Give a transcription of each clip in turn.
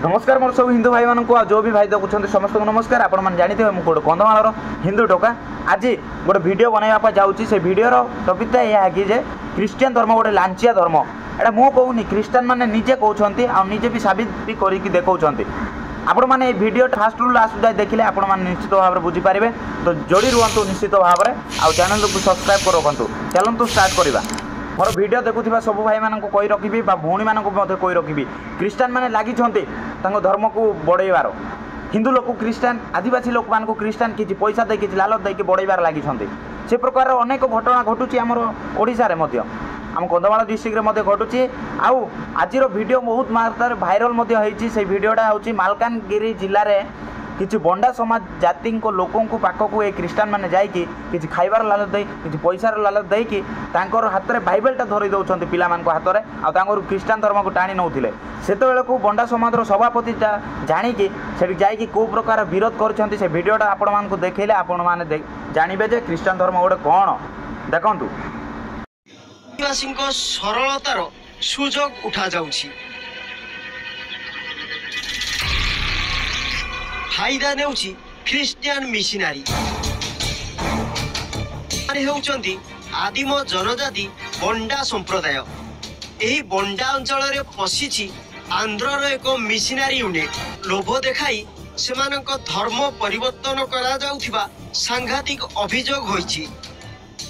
नमस्कार मोर सब हिंदू भाई मानक जो भी भाई देखुं समस्त को नमस्कार। आपण मैंने जानते हैं गोटे कंधमाल हिंदू टोका आज गोटे वीडियो बनवाई जाऊँगी। से वीडियोर टपिकटा यह कि क्रिश्चियन धर्म गोटे लांचिया धर्म एटा मु कहूनी क्रिश्चियन मैंने निजे कहते निजे भी साबित भी करके देखते। आपण मैंने वीडियो फास्ट रु लास्ट जाए देखिले आपण मैंने निश्चित भाव में बुझीपारे। तो जोड़ी रुहतु निश्चित भाव में आउ चैनल को सब्सक्राइब कर रखु। चलतु स्टार्ट करवा। मोर वीडियो देखुवा सब भाई मानक कही रखी भौणी मानक कही रखी क्रिश्चियन मैंने लगी धर्म को बढ़ेबार हिंदू लोक क्रिश्चियन आदिवासी लोक मान क्रिश्चियन किसी पैसा दे कि लालच दे बढ़ेबार लगी से प्रकार अनेक घटना घटुची आमर ओडिशा रे मध्य आम कंधमाल डिस्ट्रिक्ट में घटुची। आउ आज वीडियो बहुत मात्रा भाइराल से वीडियोटा हूँ मालकानगिरी जिले में किसी बंडा समाज जाति लोक पाखक ये क्रिश्चियन मैंने जाकि खाइबार लालच दे कि पैसार लालच देकी हाथ में बाइबलटा धरी दौरान पिला हाथ में आउ क्रिश्चियन धर्म को टाणी नौले से को बंडा समाज सभापति जाणिकी से जाकि कौ प्रकार विरोध कर वीडियोटा आपण मानक देखले आपण मैंने जानवे जे क्रिश्चियन धर्म गोटे कौन देखु आदिवासी सरलतार सुजोग उठा जाउछि फायदा नेउछि ख्रिस्टियन मिशनारी हेउचंती आदिम जनजाति बंडा संप्रदाय। एही बंडा अंचल रे पसिछि आंध्रर एक मिशनारी यूनिट लोभ देखाई सेमानक धर्म परिवर्तन करा जाउथिबा सांघातिक अभियोग होइछि।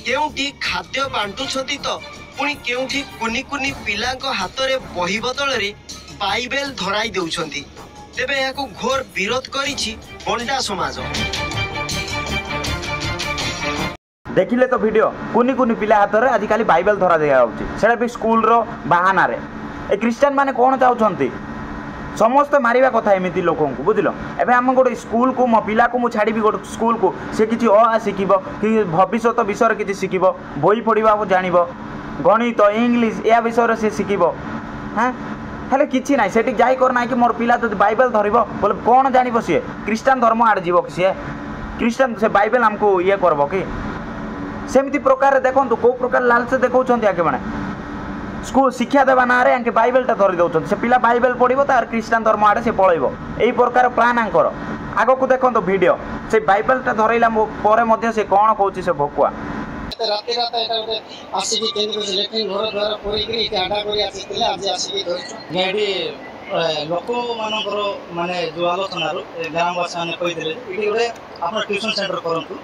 केउठी खाद्य बांटुछंती तो पुणी केउठी कुनी कुनी पिलांक हाथ रे बही बदल रे बाइबल धराई देउछंती। तेबे याको घोर विरोध करिछि बंडा समाज। देखिले तो वीडियो कुनी कुनी पिला हाथ में आजिकल बाइबल धरा दिया भी स्कूल रो बहाना रे ए क्रिश्चियन माने कौन चाहते समस्त मारिबा कथा एमती लोक को बुझल। एवं आम गोटे स्कूल को मो पिला को मुझे गोटे स्कूल को सी किसी अ शिखब कि भविष्य विषय किसी शिखब बही पढ़ा जान गणित इंग्लीश या विषय से शिखब। हाँ हेल्ले किसी ना से जाई करना कि मोर पिला जो बाइबल धरब बोले कौन जान सी क्रिश्चियन धर्म आड़े जीव कि सी क्रिश्चियन से बाइबल आमको ये करब कि सेमती प्रकार देखो कौ प्रकार लालच देखा आगे मैंने स्कूल शिक्षा देवा ना आगे बाइबलटा धरी दौरान से पिला बाइबल पढ़ो तार क्रिश्चियन धर्म आड़े से पलैब यही प्रकार प्लान आंकर आग को देखो वीडियो से बाइबलटा धरला पर से कौन कौन से भकुआ राति रात एटा गोटे आसिकी केंद्र से लेट्रिन घर द्वारा परिकरी आडा करी आसीथिले आज आसिकी धरिछु नेडी लोक मानकर माने जो आलोचना रो ग्रामवासी माने कहिदेले इडी गोटे आपण ट्यूशन सेंटर करंतु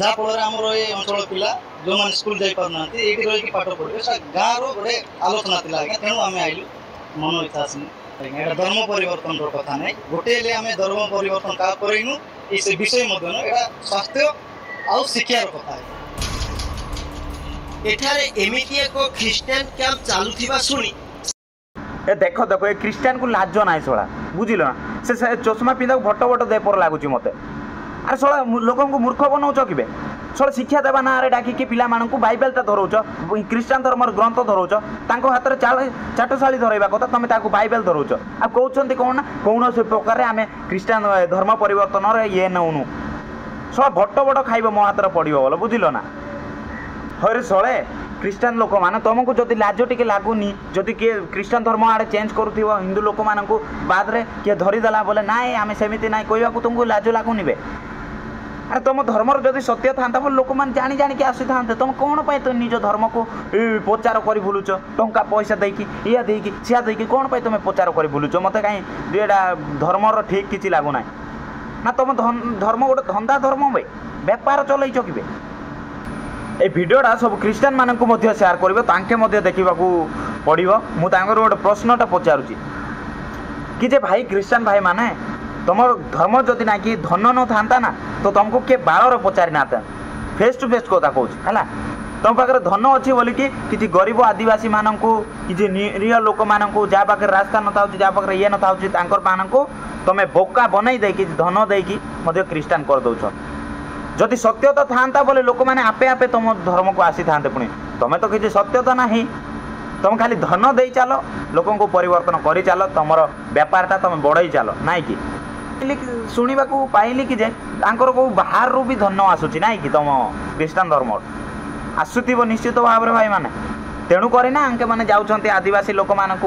जा फल आमर ये अंचल पिला जो मैंने स्कूल जाई पारनांती एटी रही पाठ पढ़े से गाँव रोटे आलोचना थी आज्ञा तेणु आम आइलु मन इच्छा आसनी एटा धर्म परिवर्तन कथा ना गोटे आम धर्म परिवर्तन क्या करूँ ये विषय एटा स्वास्थ्य आउ शिक्षार कथा है। एठारे एमिति एक क्रिश्चियन कैंप चालुथिबा सुनी ए देखो देखो ये क्रिश्चियन को लाज ना सोला बुझिल ना से चश्मा पिंधा भट भट दे पर लगुच मत अरे सोला लोक मूर्ख बनाऊच कि सोला शिक्षा देवा ना डाकिकी पिला बाइबलटा धरौच क्रिश्चियन धर्म ग्रंथ धरौच हाथ में चाटशाली धरवा कथा तुम बाइबल धरौच आ कहते कौन ना कौन से प्रकार आम क्रिश्चियन धर्म परिवर्तन ये नौनु सोला भट भट खाइब मो हाथ में पड़ो बोल बुझिल ना हरे सले क्रिश्चियन लोक मैंने तुमको जदि लाज टे लगुनि जदि किए क्रिश्चियन धर्म आड़े चेंज करुव हिंदू लोक मान बाद में किए धरीदेला बोले ना आम सेमती ना कहवाक तुमको लाज लगुनि बे अरे तुम धर्मर जदि सत्य था बोले लोक मैंने जाणी जाणी आसी था तुम कौन पाई तुम निज धर्म को प्रचार कर बुलुच टंका पैसा देकी या देकी सिया देकी कौन पाई तुम प्रचार कर बुलुच मत कहीं एटा धर्मर ठीक किसी लगुना ना तुम धर्म गोटे धंदा धर्म भाई बेपार चलैच कि ए वीडियोटा सब क्रिश्चियन मानक शेयर करेंगे देखा पड़ो मुझे गोटे प्रश्नटा पचारुची कि जे भाई क्रिश्चियन भाई माने तुम धर्म जदि ना कि धन न था ना तो तुमको किए बाड़ पचारि ना फेस टू फेस कथा कहूँ है तुम पाखे धन अच्छी बोलिकी किसी गरीब आदिवासी मानक किसी निरीह लोक मानक जहाँ पाखे रास्ता न था जहाँ पाखे ये न था मानक तुम बोका बनई देकी धन देकी क्रिश्चियन कर दौच जदि सत्यता था बोले लोक मैंने आपे आपे तुम धर्म को आसी था पुणी तुम तो किसी सत्यता ना तुम खाली धन दे चल लोक परिवर्तन कर चल तुम बेपारटा तुम बढ़ई चल नाई कि शुणा पाइली कि कौ बाहर रू भी धन आसूँ ना कि तुम क्रिश्चियन धर्म आसुव निश्चित भाव में भाई माने तेणुक ना आंके मैंने जाऊँच आदिवासी लोक मानक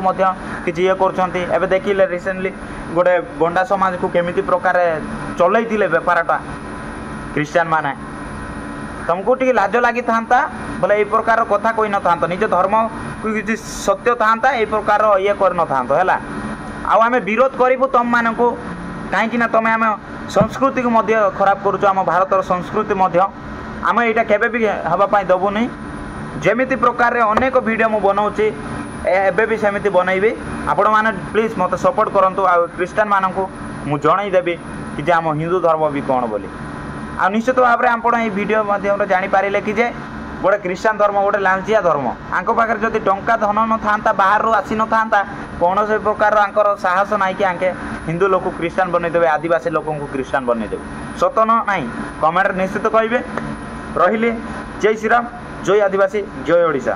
किसी ये कर देखिले रिसेंटली गोटे बंडा समाज को केमी प्रकार चलते बेपारटा क्रिश्चियन माने तुमको टी लाज लगी था बोले ये प्रकार कथा कही न था निज धर्म को किसी सत्य था ये प्रकार ये कर न था है आम विरोध करूँ तुम मान को कहीं तुम आम संस्कृति को खराब करुच आम भारतर संस्कृति आम यहाँ केवे भी हाँपाई दबुनि जमी प्रकार अनेक वीडियो मु बनाऊँगी एबे भी सेमती बनइबी आपण मैंने प्लीज मत सपोर्ट करूँ आ क्रिश्चियन मानक मु जनईदेवी कि आम हिंदू धर्म भी कौन बोली आ निश्चित भाव में आप भिडियो माध्यम जानीपारे कि गोटे क्रिश्चियन धर्म गोटे लांचिया धर्म आंक पाखे जदि टंका धन न था बाहर आसी न था कौन से प्रकार आंकर साहस ना कि आंके हिंदू लोक क्रिश्चियन बनईदेवे आदिवासी लोक क्रिश्चियन बनईदेवे सत ना कमेंट निश्चित कहे रही जय श्रीराम जय आदिवासी जय ओडिशा।